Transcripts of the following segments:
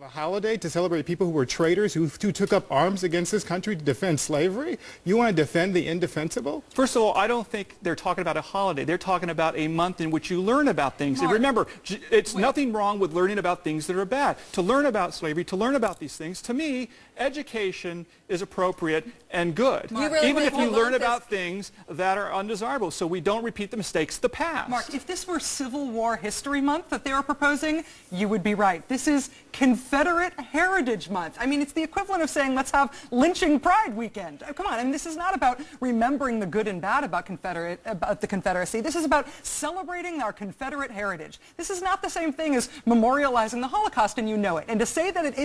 A holiday to celebrate people who were traitors, who took up arms against this country to defend slavery? You want to defend the indefensible? First of all, I don't think they're talking about a holiday. They're talking about a month in which you learn about things. And remember, it's nothing wrong with learning about things that are bad. To learn about slavery, to learn about these things, to me, education is appropriate and good. Even if you learn about things that are undesirable, so we don't repeat the mistakes of the past. Mark, if this were Civil War History Month that they were proposing, you would be right. This is Confederate Heritage Month. I mean, it's the equivalent of saying, let's have Lynching Pride Weekend. Oh, come on, I mean, this is not about remembering the good and bad about the Confederacy. This is about celebrating our Confederate heritage. This is not the same thing as memorializing the Holocaust, and you know it. And to say that it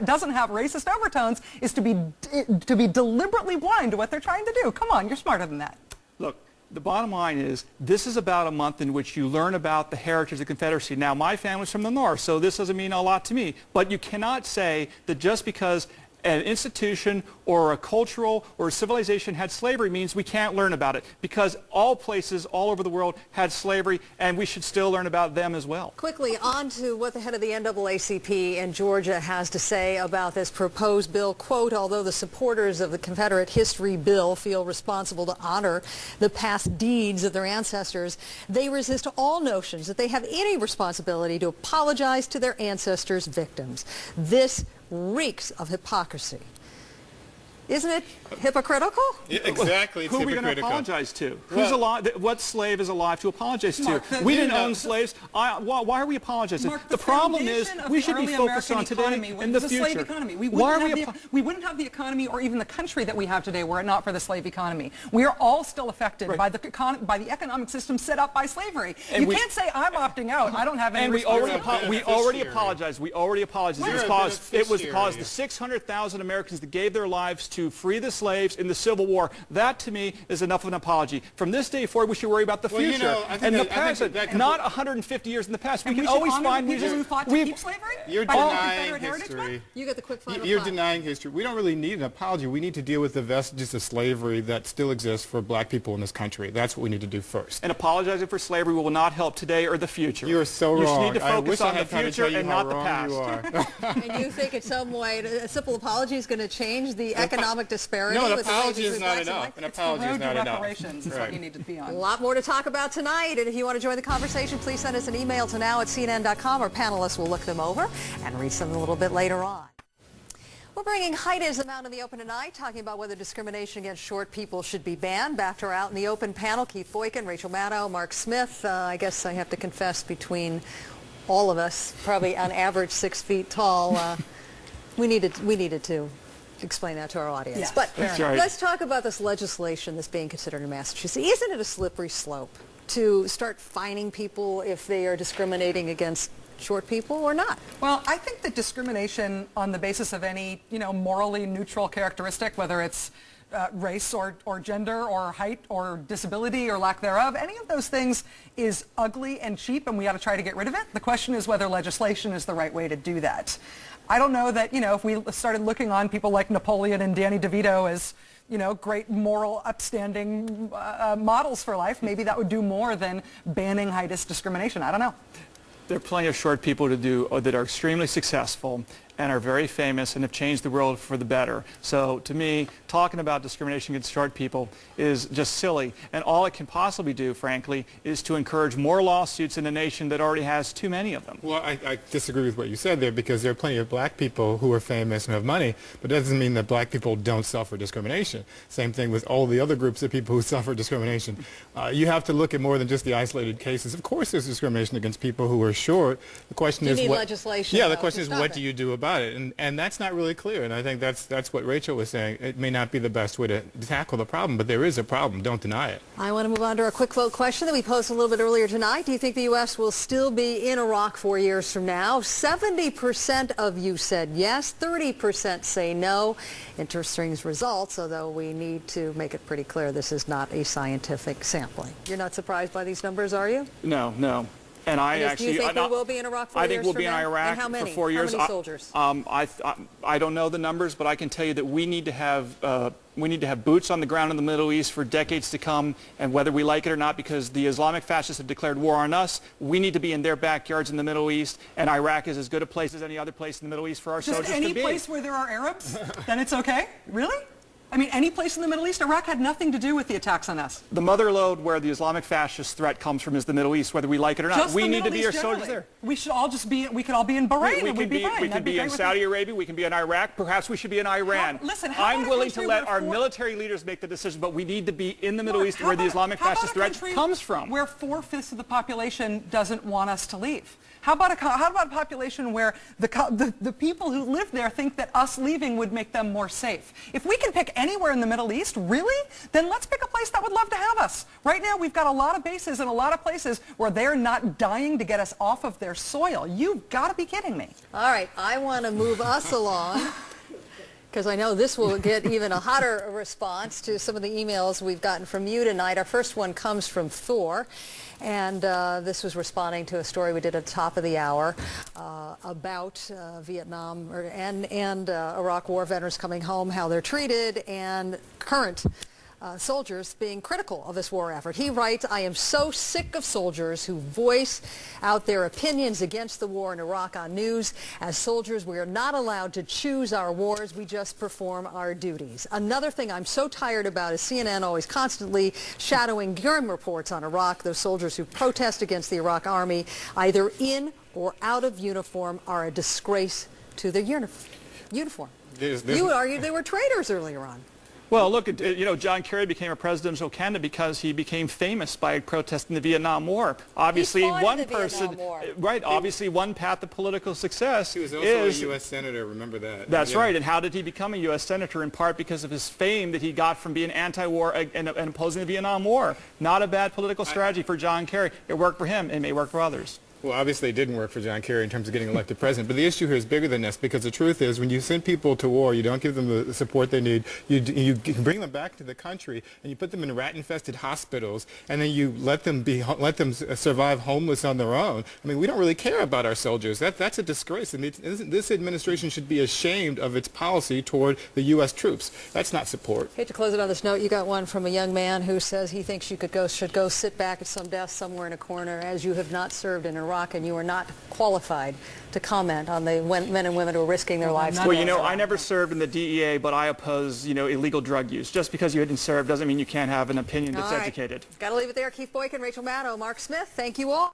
doesn't have racist overtones is to be deliberately blind to what they're trying to do. Come on, you're smarter than that. Look, the bottom line is, this is about a month in which you learn about the heritage of the Confederacy. Now, my family's from the North, so this doesn't mean a lot to me. But you cannot say that just because an institution or a cultural or a civilization had slavery means we can't learn about it, because all places all over the world had slavery, and we should still learn about them as well. Quickly, on to what the head of the NAACP in Georgia has to say about this proposed bill. Quote, although the supporters of the Confederate History Bill feel responsible to honor the past deeds of their ancestors, they resist all notions that they have any responsibility to apologize to their ancestors' victims. This reeks of hypocrisy. Isn't it hypocritical? Yeah, exactly. Who are we going to apologize to? Who's alive? What slave is alive to apologize to? Mark, we didn't own slaves. Why are we apologizing? Mark, the problem is we should be focused on today and the future. Slave economy. We wouldn't have the economy or even the country that we have today were it not for the slave economy. We are all still affected by the economic system set up by slavery. And you can't say I'm opting out. I don't have any responsibility. We already apologized. We already apologized. It was because the 600,000 Americans that gave their lives to free the slaves in the Civil War. That, to me, is enough of an apology. From this day forward, we should worry about the future and the present, not 150 years in the past. We can always find people who fought to keep slavery. You're denying history. You get the quick final You're denying history. We don't really need an apology. We need to deal with the vestiges of slavery that still exists for black people in this country. That's what we need to do first. And apologizing for slavery will not help today or the future. You are so wrong. You need to focus on the future and not the past. And you think in some way a simple apology is going to change the economic disparity? No, an apology is not enough. An apology is not enough. Reparations is what you need to be on. A lot more to talk about tonight, and if you want to join the conversation, please send us an email to now@cnn.com. Our panelists will look them over and read some a little bit later on. We're bringing heightism out in the open tonight, talking about whether discrimination against short people should be banned. Back to our out in the open panel, Keith Boykin, Rachel Maddow, Mark Smith. I guess I have to confess, between all of us, probably on average 6 feet tall, we needed to explain that to our audience. Yes, but right. Let's talk about this legislation that's being considered in Massachusetts. Isn't it a slippery slope to start fining people if they are discriminating against short people or not? Well, I think that discrimination on the basis of any, morally neutral characteristic, whether it's race or gender or height or disability or lack thereof, any of those things is ugly and cheap, and we ought to try to get rid of it. The question is whether legislation is the right way to do that. I don't know that, if we started looking on people like Napoleon and Danny DeVito as, great moral, upstanding models for life, maybe that would do more than banning heightist discrimination. I don't know. There are plenty of short people that are extremely successful and are very famous and have changed the world for the better. So to me, talking about discrimination against short people is just silly. And all it can possibly do, frankly, is to encourage more lawsuits in a nation that already has too many of them. Well, I disagree with what you said there, because there are plenty of black people who are famous and have money, but that doesn't mean that black people don't suffer discrimination. Same thing with all the other groups of people who suffer discrimination. You have to look at more than just the isolated cases. Of course there's discrimination against people who are short. The question is what legislation. Yeah, the question is what do you do about it? And that's not really clear, and I think that's what Rachel was saying. It may not be the best way to tackle the problem, but there is a problem. Don't deny it. I want to move on to our quick vote question that we posed a little bit earlier tonight. Do you think the U.S. will still be in Iraq 4 years from now? 70% of you said yes, 30% say no. Interesting results, although we need to make it pretty clear this is not a scientific sampling. You're not surprised by these numbers, are you? No, no. And do you think we will be in Iraq 4 years from now? I think we'll be in Iraq for 4 years. How many soldiers? I don't know the numbers, but I can tell you that we need to have We need to have boots on the ground in the Middle East for decades to come, and whether we like it or not, because the Islamic fascists have declared war on us, we need to be in their backyards in the Middle East, and Iraq is as good a place as any other place in the Middle East for our soldiers to be. Just any place where there are Arabs, then it's okay? Really? I mean, any place in the Middle East? Iraq had nothing to do with the attacks on us. The mother lode where the Islamic fascist threat comes from is the Middle East, whether we like it or not. Just we the need Middle to be East our soldiers generally. there. We should all just be, we could all be in Bahrain and we'd be fine. We could be in Saudi Arabia, we can be in Iraq, perhaps we should be in Iran. I'm willing to let our military leaders make the decision, but we need to be in the Middle East where the Islamic fascist threat comes from. Where 4/5 of the population doesn't want us to leave. How about a population where the people who live there think that us leaving would make them more safe? If we can pick anywhere in the Middle East, really, then let's pick a place that would love to have us. Right now, we've got a lot of bases in a lot of places where they're not dying to get us off of their soil. You've got to be kidding me. All right, I want to move us along, because I know this will get even a hotter response to some of the emails we've gotten from you tonight. Our first one comes from Thor, and this was responding to a story we did at the top of the hour about Vietnam and Iraq war veterans coming home, how they're treated, and current soldiers being critical of this war effort. He writes, I am so sick of soldiers who voice out their opinions against the war in Iraq on news. As soldiers, we are not allowed to choose our wars. We just perform our duties. Another thing I'm so tired about is CNN always constantly shadowing grim reports on Iraq. Those soldiers who protest against the Iraq army, either in or out of uniform, are a disgrace to their uniform. You would argue they were traitors earlier on. Well, look, John Kerry became a presidential candidate because he became famous by protesting the Vietnam War. Obviously, one person, right? Obviously, one path to political success. He was also a U.S. senator. Remember that? That's right. And how did he become a U.S. senator? In part because of his fame that he got from being anti-war and opposing the Vietnam War. Not a bad political strategy for John Kerry. It worked for him. It may work for others. Well, obviously it didn't work for John Kerry in terms of getting elected president, but the issue here is bigger than this, because the truth is when you send people to war, you don't give them the support they need, you bring them back to the country, and you put them in rat-infested hospitals, and then you let them survive homeless on their own. I mean, we don't really care about our soldiers. That's a disgrace, and this administration should be ashamed of its policy toward the U.S. troops. That's not support. Hate to close it on this note. You got one from a young man who says he thinks you should go sit back at some desk somewhere in a corner, as you have not served in Iraq and you are not qualified to comment on the men and women who are risking their lives. Well, I never served in the DEA, but I oppose, illegal drug use. Just because you didn't serve doesn't mean you can't have an opinion that's educated. Got to leave it there. Keith Boykin, Rachel Maddow, Mark Smith, thank you all.